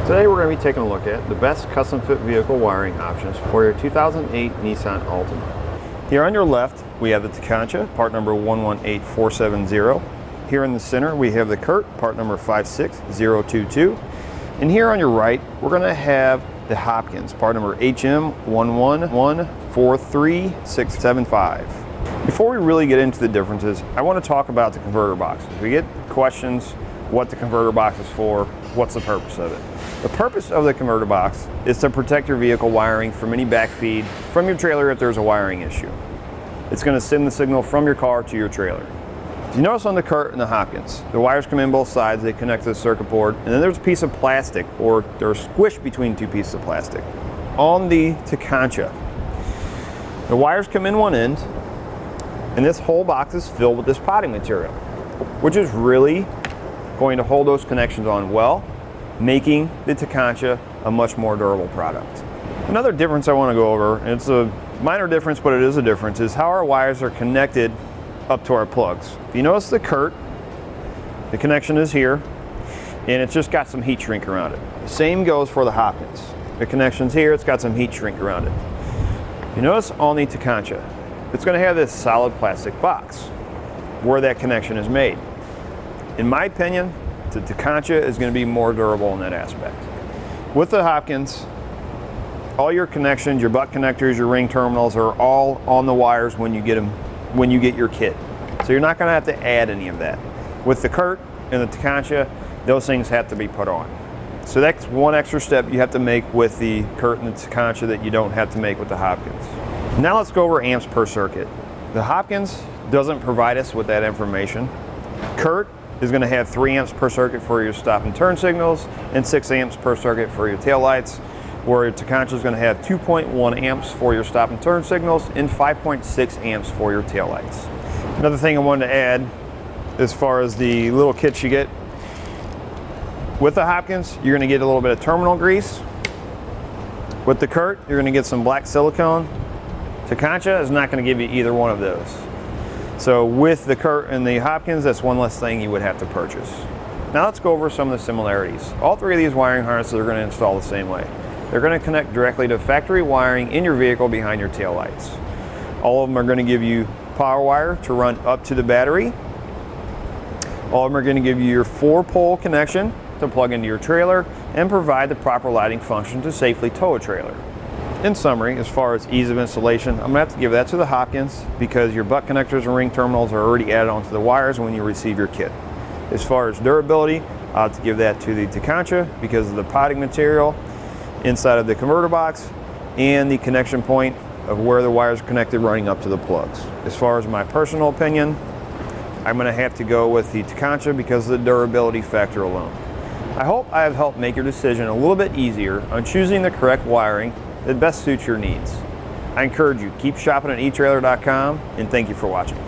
Today we're going to be taking a look at the best custom fit vehicle wiring options for your 2008 Nissan Altima. Here on your left we have the Tekonsha, part number 118470. Here in the center we have the CURT, part number 56022. And here on your right we're going to have the Hopkins, part number HM11143675. Before we really get into the differences, I want to talk about the converter boxes. We get questions what the converter box is for, what's the purpose of it. The purpose of the converter box is to protect your vehicle wiring from any backfeed from your trailer if there's a wiring issue. It's going to send the signal from your car to your trailer. If you notice on the CURT and the Hopkins, the wires come in both sides, they connect to the circuit board, and then there's a piece of plastic, or they're squished between two pieces of plastic. On the Tekonsha, the wires come in one end, and this whole box is filled with this potting material, which is really going to hold those connections on well, making the Tekonsha a much more durable product. Another difference I want to go over, and it's a minor difference, but it is a difference, is how our wires are connected up to our plugs. If you notice the CURT, the connection is here, and it's just got some heat shrink around it. The same goes for the Hopkins. The connection's here, it's got some heat shrink around it. You notice on the Tekonsha, it's going to have this solid plastic box where that connection is made. In my opinion, the Tekonsha is going to be more durable in that aspect. With the Hopkins, all your connections, your butt connectors, your ring terminals are all on the wires when you get them, when you get your kit. So you're not going to have to add any of that. With the CURT and the Tekonsha, those things have to be put on. So that's one extra step you have to make with the CURT and the Tekonsha that you don't have to make with the Hopkins. Now let's go over amps per circuit. The Hopkins doesn't provide us with that information. CURT is going to have 3 amps per circuit for your stop and turn signals and 6 amps per circuit for your tail lights, where your Tekonsha is going to have 2.1 amps for your stop and turn signals and 5.6 amps for your tail lights. Another thing I wanted to add as far as the little kits you get, with the Hopkins you're going to get a little bit of terminal grease. With the CURT you're going to get some black silicone. Tekonsha is not going to give you either one of those. So with the CURT and the Hopkins, that's one less thing you would have to purchase. Now let's go over some of the similarities. All 3 of these wiring harnesses are going to install the same way. They're going to connect directly to factory wiring in your vehicle behind your tail lights. All of them are going to give you power wire to run up to the battery. All of them are going to give you your 4-pole connection to plug into your trailer and provide the proper lighting function to safely tow a trailer. In summary, as far as ease of installation, I'm going to have to give that to the Hopkins because your butt connectors and ring terminals are already added onto the wires when you receive your kit. As far as durability, I'll have to give that to the Tekonsha because of the potting material inside of the converter box and the connection point of where the wires are connected running up to the plugs. As far as my personal opinion, I'm going to have to go with the Tekonsha because of the durability factor alone. I hope I have helped make your decision a little bit easier on choosing the correct wiring that best suits your needs. I encourage you, keep shopping at etrailer.com, and thank you for watching.